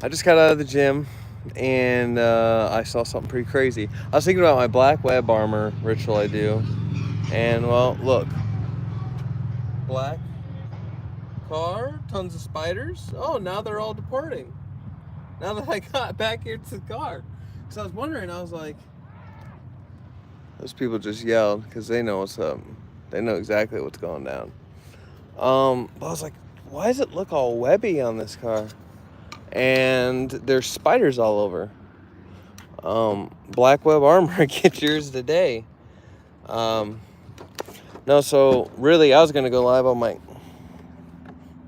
I just got out of the gym and I saw something pretty crazy. I was thinking about my black web armor ritual I do, and well, look, black car, tons of spiders. Oh, now they're all departing. Now that I got back here to the car, because I was wondering, I was like, those people just yelled because they know what's up. They know exactly what's going down. But I was like, why does it look all webby on this car? And there's spiders all over. Black web armor, get yours today. Um, no, so really, I was gonna go live on my.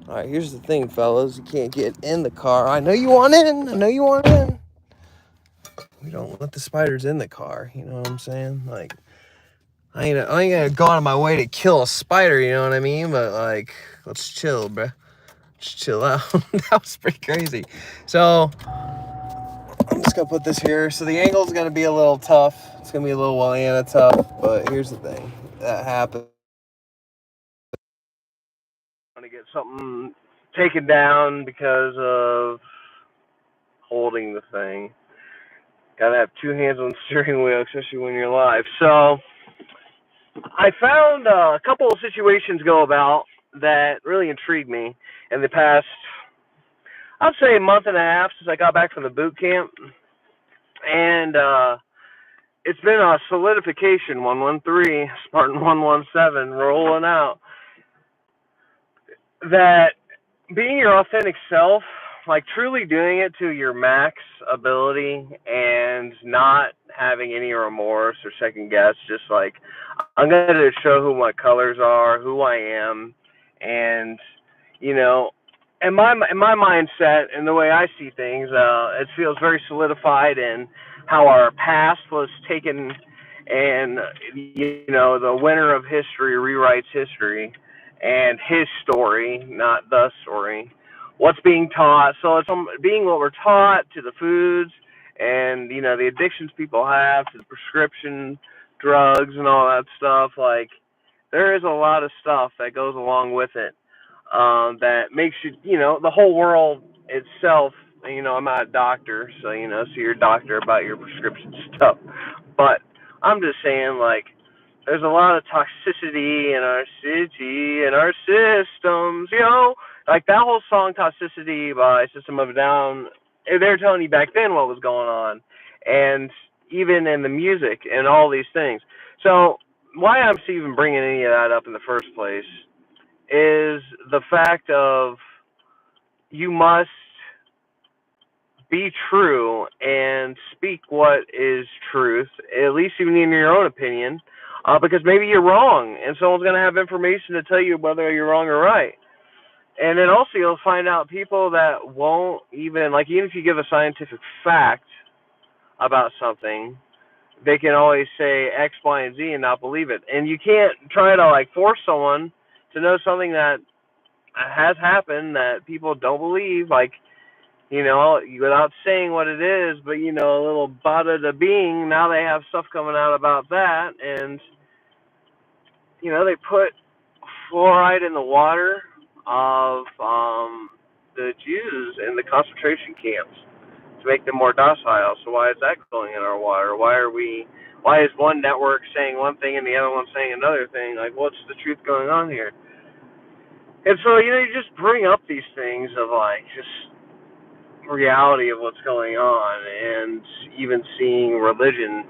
All right, here's the thing, fellas. You can't get in the car. I know you want in. I know you want in. We don't let the spiders in the car. You know what I'm saying? Like, I ain't gonna go out of my way to kill a spider. You know what I mean? But like, let's chill, bruh. Just chill out. That was pretty crazy. So I'm just gonna put this here. So the angle's gonna be a little tough. It's gonna be a little Wallana tough. But here's the thing. That happens. Want to get something taken down because of holding the thing. Gotta have two hands on the steering wheel, especially when you're live. So I found a couple of situations go about that really intrigued me in the past, I'd say, a month and a half since I got back from the boot camp. And it's been a solidification. 113, Spartan 117, rolling out. That being your authentic self, like truly doing it to your max ability and not having any remorse or second guess, just like, I'm going to show who my colors are, who I am, and, you know, in my mindset and the way I see things, it feels very solidified in how our past was taken, and the winner of history rewrites history, and his story, not the story. What's being taught? So it's being what we're taught to the foods and the addictions people have to the prescription drugs and all that stuff. Like, there is a lot of stuff that goes along with it, that makes the whole world itself. I'm not a doctor, so see your doctor about your prescription stuff. But I'm just saying, like, there's a lot of toxicity in our city and our systems. Like that whole song "Toxicity" by System of a Down. They're telling you back then what was going on, and even in the music and all these things. So why I'm even bringing any of that up in the first place is the fact of, you must be true and speak what is truth, at least even in your own opinion, because maybe you're wrong, and someone's going to have information to tell you whether you're wrong or right. And then also you'll find out people that won't even if you give a scientific fact about something, they can always say X, Y, and Z and not believe it. And you can't try to force someone to know something that has happened that people don't believe, without saying what it is, but a little bada da bing. Now they have stuff coming out about that, and they put fluoride in the water of the Jews in the concentration camps to make them more docile. So why is that going in our water? Why is one network saying one thing and the other one saying another thing? Like, what's the truth going on here? And so, you just bring up these things of just reality of what's going on, and even seeing religion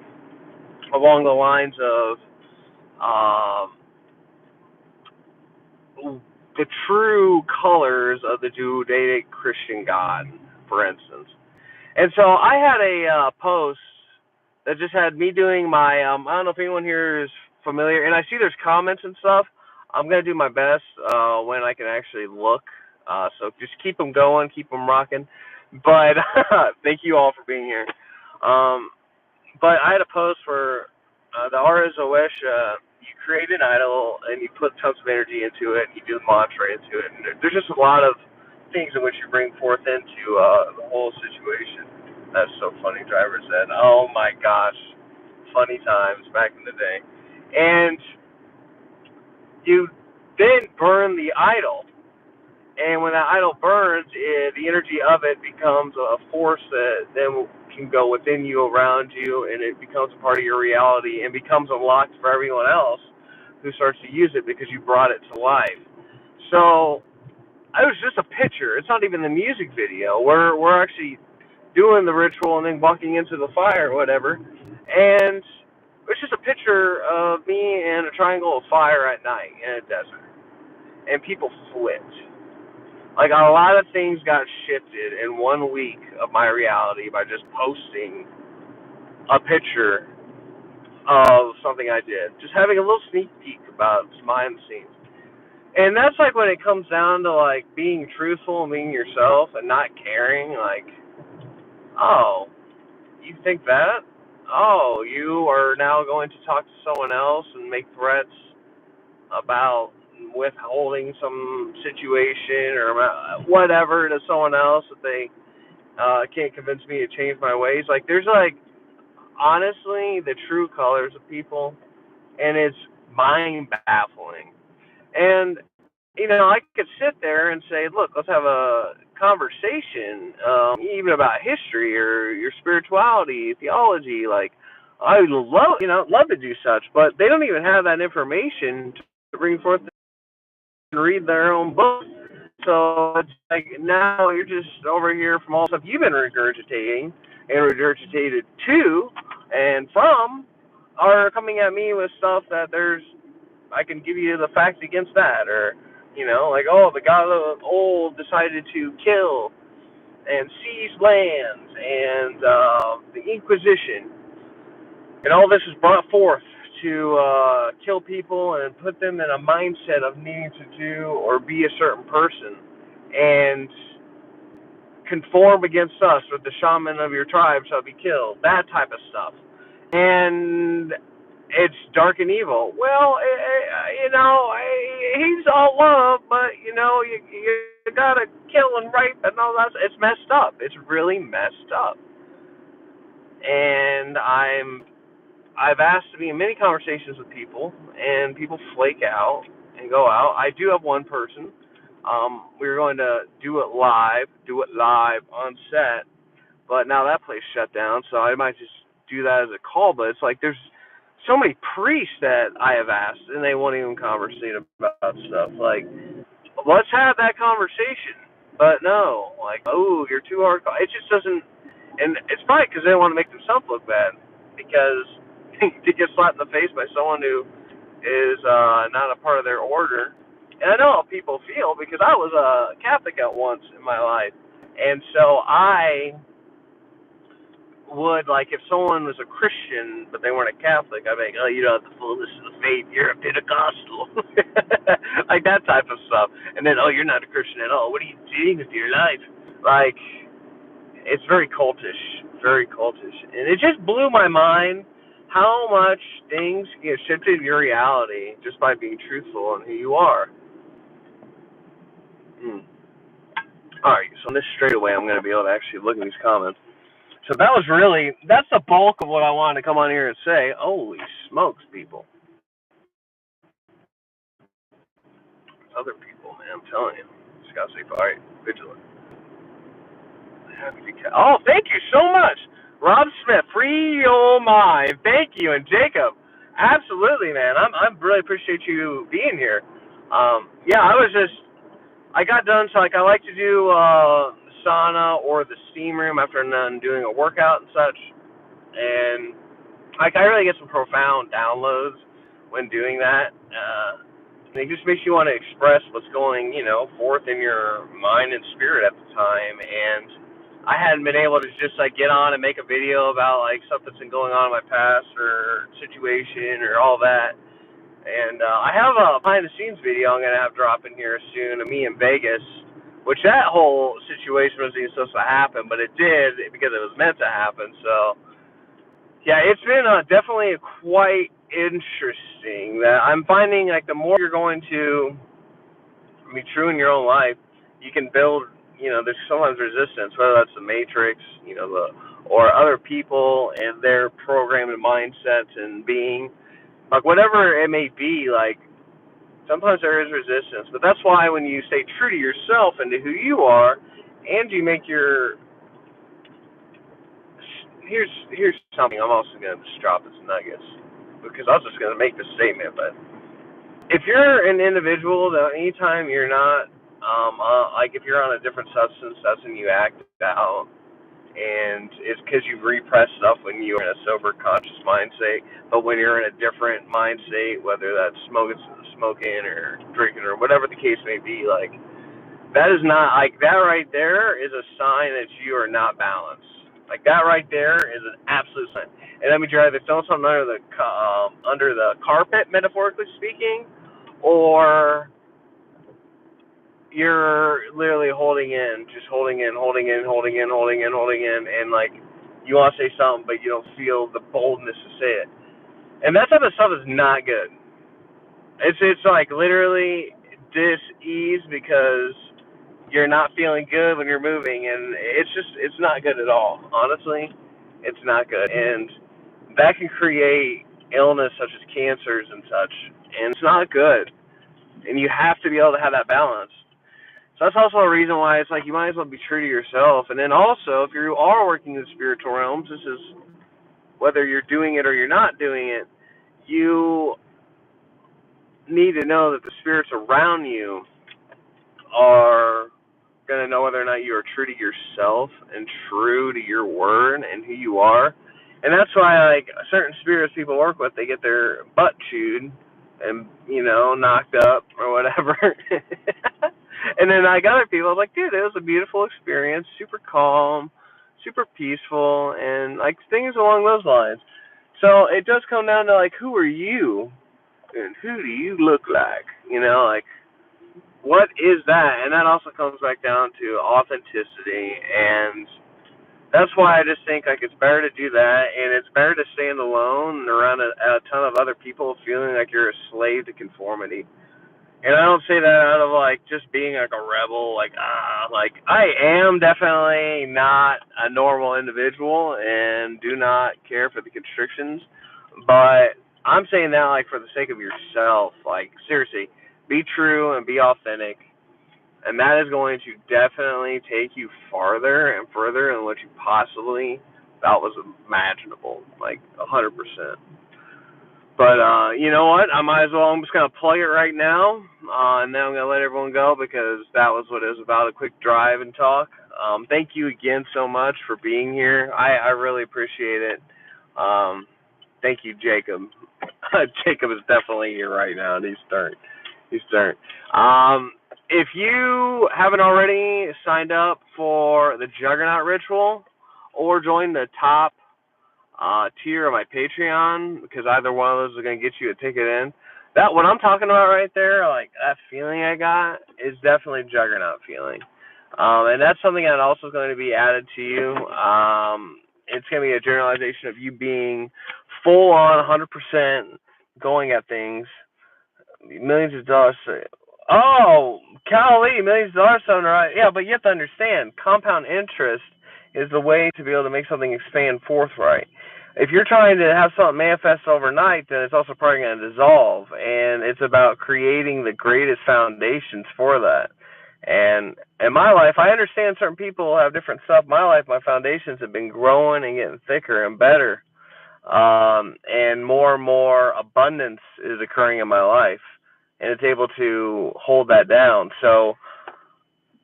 along the lines of the true colors of the Judaic Christian God, for instance. And so I had a post that just had me doing my, I don't know if anyone here is familiar, and I see there's comments and stuff. I'm going to do my best when I can actually look. So just keep them going, keep them rocking. But thank you all for being here. Um, but I had a post for the Aura Zoesh. You create an idol and you put tons of energy into it, and you do the mantra into it. And there's just a lot of things in which you bring forth into the whole situation. That's so funny, Driver said. Oh my gosh, funny times back in the day. And you then burn the idol. And when that idol burns, the energy of it becomes a force that then can go within you, around you, and it becomes a part of your reality and becomes unlocked for everyone else who starts to use it because you brought it to life. So it was just a picture. It's not even the music video. We're actually doing the ritual and then walking into the fire or whatever. And it's just a picture of me and a triangle of fire at night in a desert. And people flipped. Like, a lot of things got shifted in 1 week of my reality by just posting a picture of something I did. Just having a little sneak peek about behind the scenes. And that's like when it comes down to like being truthful and being yourself and not caring, like, oh, you think that? Oh, you are now going to talk to someone else and make threats about withholding some situation or whatever to someone else that they can't convince me to change my ways. Like, there's like, honestly, the true colors of people, and it's mind baffling. And I could sit there and say, look, let's have a conversation, even about history or your spirituality, theology. Like, I would love to do such, but they don't even have that information to bring forth and read their own book. So it's like now you're just over here from all the stuff you've been regurgitating and regurgitated to and from are coming at me with stuff that I can give you the facts against that, or like, oh, the god of old decided to kill and seize lands, and the Inquisition, and all this is brought forth to kill people and put them in a mindset of needing to do or be a certain person, and conform against us, or the shaman of your tribe shall be killed. That type of stuff, and it's dark and evil. Well, he's all love, but you gotta kill and rape and all that. It's messed up. It's really messed up. And I've asked to be in many conversations with people, and people flake out and go out. I do have one person. We were going to do it live on set, but now that place shut down, so I might just do that as a call. But it's like there's so many priests that I have asked, and they won't even conversate about stuff. Like, let's have that conversation. But no, like, oh, you're too hard. It just doesn't, and it's probably because they don't want to make themselves look bad, because to get slapped in the face by someone who is not a part of their order. And I know how people feel, because I was a Catholic at once in my life, and so I would, like, if someone was a Christian but they weren't a Catholic, I'd be like, oh, you don't have the fullness of the faith, you're a Pentecostal. Like that type of stuff. And then, oh, you're not a Christian at all, what are you doing with your life? Like, it's very cultish, very cultish. And it just blew my mind how much things get shifted in your reality just by being truthful in who you are. Alright, so on this straightaway, I'm going to be able to actually look at these comments. So that's the bulk of what I wanted to come on here and say. Holy smokes, people. Other people, man, I'm telling you. Just got to stay vigilant. Oh, thank you so much. Rob Smith, free your mind. Thank you. And Jacob, absolutely, man. I really appreciate you being here. Yeah, I got done, so like I like to do sauna or the steam room after I'm done doing a workout and such. And like, I really get some profound downloads when doing that. It just makes you want to express what's going, forth in your mind and spirit at the time. And I hadn't been able to just like get on and make a video about like stuff that's been going on in my past or situation or all that. And I have a behind the scenes video I'm gonna have dropping here soon of me in Vegas, which that whole situation wasn't even supposed to happen, but it did because it was meant to happen. So yeah, it's been definitely quite interesting. That I'm finding, like, the more you're going to be true in your own life, you can build. There's sometimes resistance, whether that's the Matrix, or other people and their programmed mindsets and being, like, whatever it may be. Like, sometimes there is resistance. But that's why when you stay true to yourself and to who you are, and you make your here's something I'm also going to just drop as nuggets because I was just going to make this statement. But if you're an individual that anytime you're not like if you're on a different substance, that's when you act out, and it's because you've repressed stuff when you're in a sober, conscious mind state. But when you're in a different mind state, whether that's smoking or drinking or whatever the case may be, like that is not like that right there is a sign that you are not balanced. Like that right there is an absolute sign. And that means you're either throwing something under the carpet, metaphorically speaking, or you're literally just holding in, and like you want to say something, but you don't feel the boldness to say it. And that type of stuff is not good. It's like literally dis-ease because you're not feeling good when you're moving, and it's not good at all. Honestly, it's not good, and that can create illness such as cancers and such, and it's not good. And you have to be able to have that balance. So that's also a reason why it's like you might as well be true to yourself. And then also, if you are working in spiritual realms, this is whether you're doing it or you're not doing it, you need to know that the spirits around you are going to know whether or not you are true to yourself and true to your word and who you are. And that's why, like, certain spirits people work with, they get their butt chewed and, knocked up or whatever. And then like other people, like, dude, it was a beautiful experience, super calm, super peaceful, and, like, things along those lines. So it does come down to, like, who are you and who do you look like? Like, what is that? And that also comes back down to authenticity, and that's why I just think like it's better to do that, and it's better to stand alone around a ton of other people feeling like you're a slave to conformity. And I don't say that out of like just being like a rebel, like I am definitely not a normal individual and do not care for the constrictions, but I'm saying that like for the sake of yourself, like seriously, be true and be authentic, and that is going to definitely take you farther and further than what you possibly thought was imaginable, like 100%. But you know what? I might as well. I'm just gonna plug it right now, and then I'm gonna let everyone go because that was what it was about, a quick drive and talk. Thank you again so much for being here. I really appreciate it. Thank you, Jacob. Jacob is definitely here right now, and he's starting. If you haven't already signed up for the Juggernaut Ritual or joined the top tier of my Patreon, because either one of those is going to get you a ticket in, that what I'm talking about right there, like that feeling I got, is definitely Juggernaut feeling. And that's something that also is going to be added to you. It's going to be a generalization of you being full on 100% going at things. Millions of dollars. Oh, golly, millions of dollars sound right. Yeah, but you have to understand, compound interest is the way to be able to make something expand forthright. If you're trying to have something manifest overnight, then it's also probably going to dissolve. And it's about creating the greatest foundations for that. And in my life, I understand certain people have different stuff. In my life, my foundations have been growing and getting thicker and better. And more abundance is occurring in my life. And it's able to hold that down. So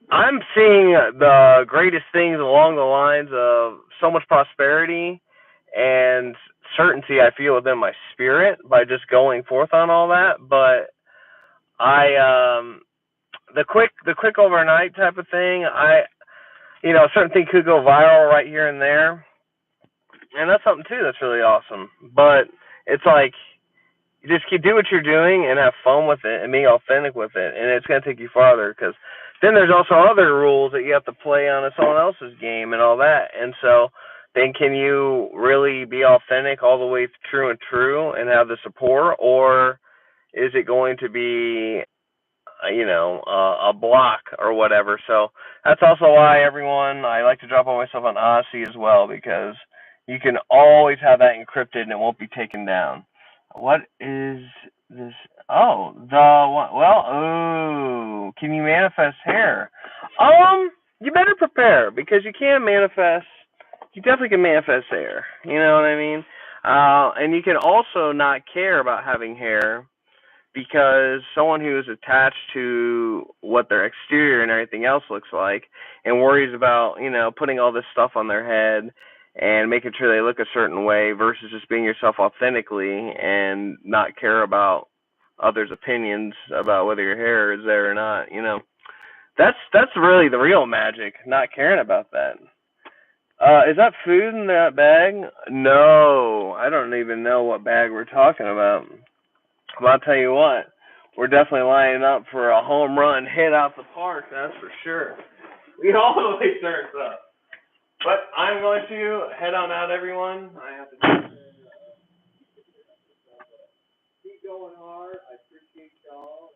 I'm seeing the greatest things along the lines of so much prosperity and certainty I feel within my spirit by just going forth on all that. But the quick overnight type of thing, certain things could go viral right here and there, and that's something too that's really awesome. But it's like, you just keep do what you're doing and have fun with it and being authentic with it, and it's going to take you farther, because then there's also other rules that you have to play on someone else's game and all that. And so then can you really be authentic all the way true and have the support, or is it going to be a block or whatever? So that's also why I like to drop all myself on Aussie as well, because you can always have that encrypted and it won't be taken down. What is This, oh, the one, well, oh, can you manifest hair? You better prepare because you can manifest. You definitely can manifest hair. You know what I mean? And you can also not care about having hair because someone who is attached to what their exterior and everything else looks like and worries about, putting all this stuff on their head and making sure they look a certain way versus just being yourself authentically and not care about others' opinions about whether your hair is there or not, That's really the real magic, not caring about that. Is that food in that bag? No, I don't even know what bag we're talking about. Well, I'll tell you what, we're definitely lining up for a home run hit out the park, that's for sure. We always turns up. But I'm going to head on out, everyone. I have to keep going hard. I appreciate y'all.